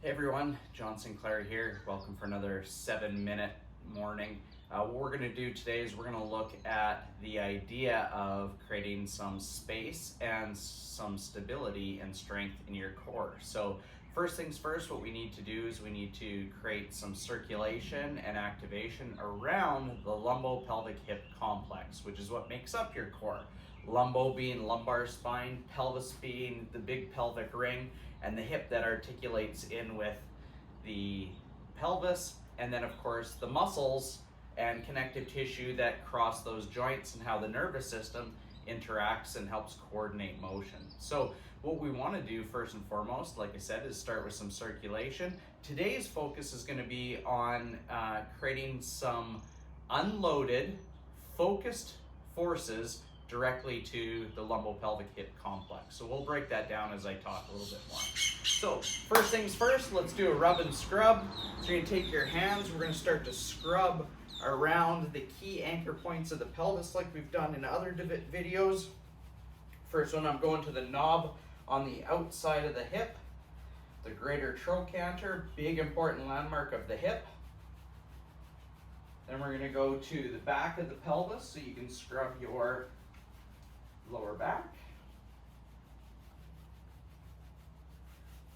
Hey everyone, John Sinclair here. Welcome for another 7-minute morning. What we're going to do today is we're going to look at the idea of creating some space and some stability and strength in your core. So first things first, what we need to do is we need to create some circulation and activation around the lumbo-pelvic hip complex, which is what makes up your core. Lumbo being lumbar spine, pelvis being the big pelvic ring, and the hip that articulates in with the pelvis, and then of course the muscles and connective tissue that cross those joints and how the nervous system interacts and helps coordinate motion. So what we want to do first and foremost, like I said, is start with some circulation. Today's focus is going to be on creating some unloaded, focused forces directly to the lumbopelvic hip complex. So we'll break that down as I talk a little bit more. So first things first, let's do a rub and scrub. So you're going to take your hands, we're going to start to scrub around the key anchor points of the pelvis like we've done in other videos. First one, I'm going to the knob on the outside of the hip, the greater trochanter, big important landmark of the hip. Then we're going to go to the back of the pelvis so you can scrub your lower back.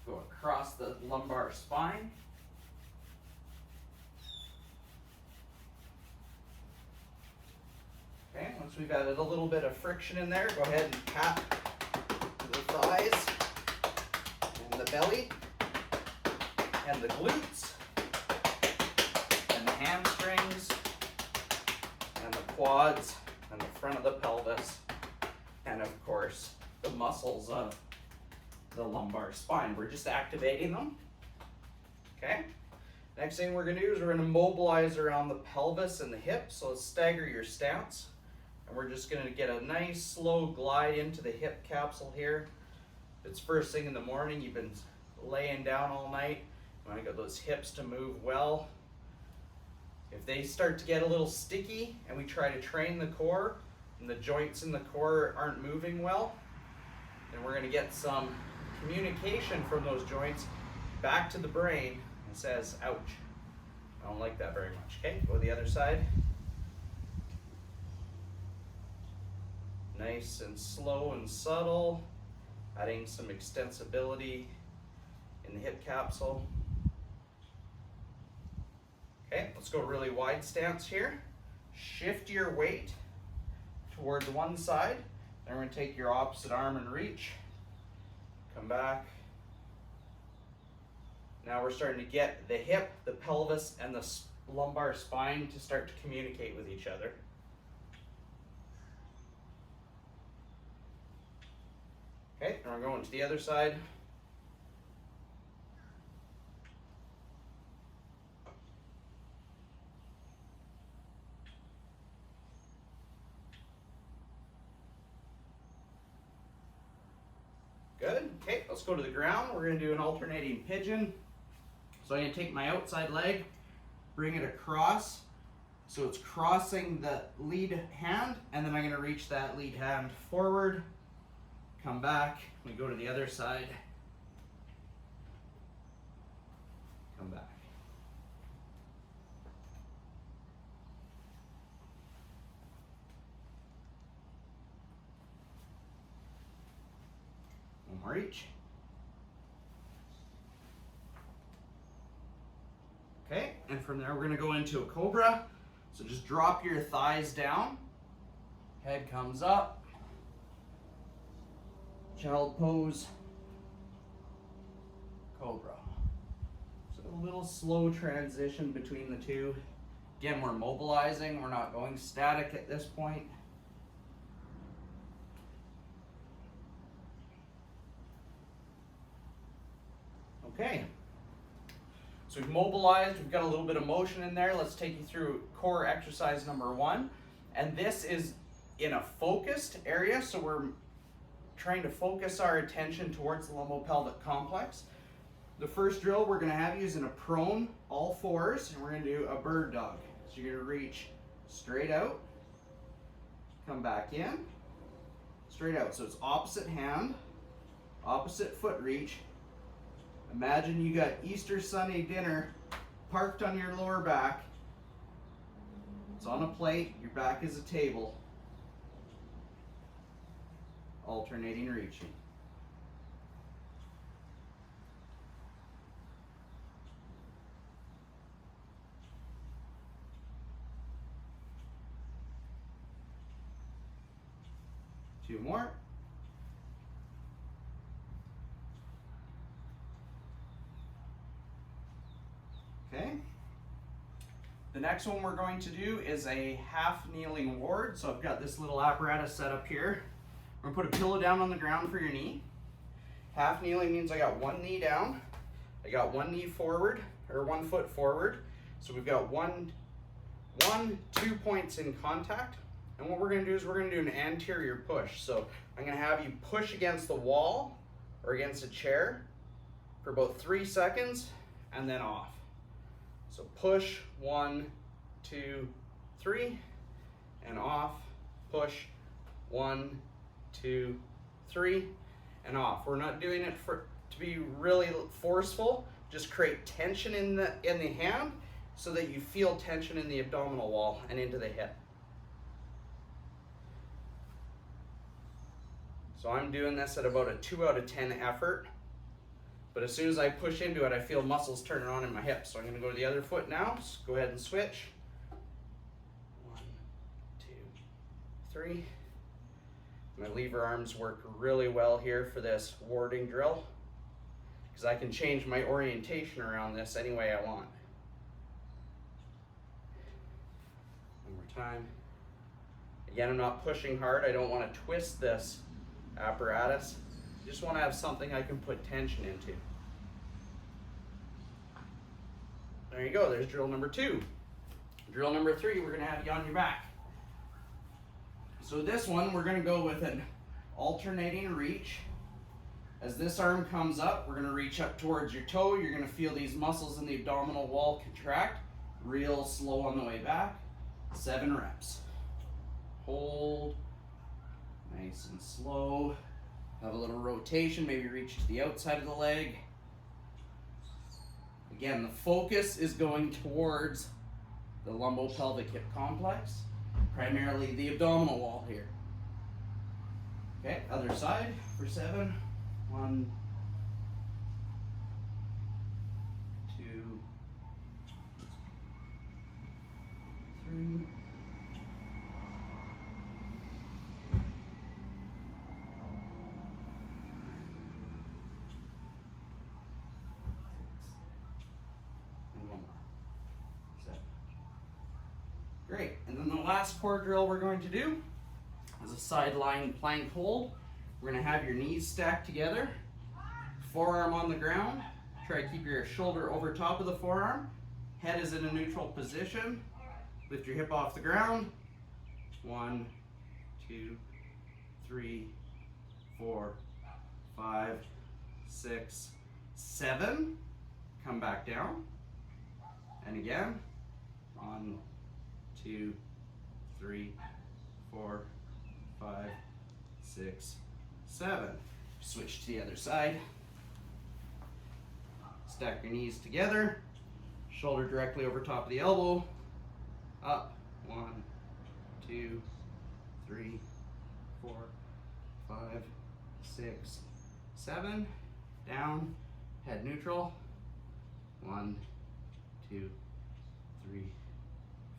Go across the lumbar spine. Okay, once we've added a little bit of friction in there, go ahead and tap the thighs and the belly and the glutes and the hamstrings and the quads and the front of the pelvis, and of course the muscles of the lumbar spine. We're just activating them. Okay, next thing we're going to do is we're going to mobilize around the pelvis and the hips. So let's stagger your stance, and we're just going to get a nice slow glide into the hip capsule here. If it's first thing in the morning, you've been laying down all night, you want to get those hips to move well. If they start to get a little sticky and we try to train the core and the joints in the core aren't moving well, then we're going to get some communication from those joints back to the brain and says, ouch. I don't like that very much. Okay, go to the other side. Nice and slow and subtle, adding some extensibility in the hip capsule. Okay, let's go really wide stance here. Shift your weight towards one side. Then we're going to take your opposite arm and reach. Come back. Now we're starting to get the hip, the pelvis, and the lumbar spine to start to communicate with each other. Okay, and we're going to the other side. Good. Okay, let's go to the ground. We're going to do an alternating pigeon. So I'm going to take my outside leg, bring it across. So it's crossing the lead hand, and then I'm going to reach that lead hand forward. Come back. We go to the other side. Come back. One more each. Okay, and from there we're going to go into a cobra. So just drop your thighs down. Head comes up. Child pose. Cobra. So a little slow transition between the two. Again, we're mobilizing. We're not going static at this point. Okay, so we've mobilized, we've got a little bit of motion in there. Let's take you through core exercise number 1. And this is in a focused area, so we're trying to focus our attention towards the lumbopelvic complex. The first drill we're going to have you is in a prone, all fours, and we're going to do a bird dog. So you're going to reach straight out, come back in, straight out. So it's opposite hand, opposite foot reach, Imagine you got Easter Sunday dinner parked on your lower back. It's on a plate, your back is a table. Alternating reaching. Two more. Okay. The next one we're going to do is a half kneeling ward. So I've got this little apparatus set up here. I'm gonna put a pillow down on the ground for your knee. Half kneeling means I got one knee down. I got one knee forward, or 1 foot forward. So we've got 2 points in contact. And what we're gonna do is we're gonna do an anterior push. So I'm gonna have you push against the wall or against a chair for about 3 seconds and then off. So push, 1, 2, 3, and off. Push, 1, 2, 3, and off. We're not doing it to be really forceful. Just create tension in the hand so that you feel tension in the abdominal wall and into the hip. So I'm doing this at about a 2 out of 10 effort. But as soon as I push into it, I feel muscles turning on in my hips. So I'm gonna go to the other foot now. Just go ahead and switch. 1, 2, 3. My lever arms work really well here for this warding drill because I can change my orientation around this any way I want. One more time. Again, I'm not pushing hard. I don't want to twist this apparatus. I just want to have something I can put tension into. There you go, there's drill number 2. Drill number 3, we're gonna have you on your back. So this one, we're gonna go with an alternating reach. As this arm comes up, we're gonna reach up towards your toe. You're gonna feel these muscles in the abdominal wall contract. Real slow on the way back. 7 reps. Hold, nice and slow. Have a little rotation, maybe reach to the outside of the leg. Again, the focus is going towards the lumbopelvic hip complex, primarily the abdominal wall here. Okay, other side for 7. 1, 2, 3. Great, and then the last core drill we're going to do is a sideline plank hold. We're gonna have your knees stacked together, forearm on the ground. Try to keep your shoulder over top of the forearm. Head is in a neutral position. Lift your hip off the ground. 1, 2, 3, 4, 5, 6, 7. Come back down. And again. 1, 2, 3, 4, 5, 6, 7. Switch to the other side. Stack your knees together. Shoulder directly over top of the elbow. Up. 1, 2, 3, 4, 5, 6, 7. Down. Head neutral. 1, 2, 3,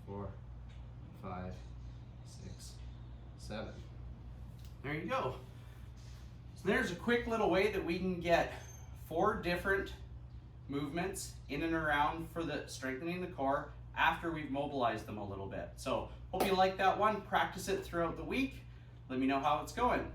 4, 5, 6, 7. There you go. So there's a quick little way that we can get 4 different movements in and around for the strengthening the core after we've mobilized them a little bit. So hope you like that one. Practice it throughout the week. Let me know how it's going.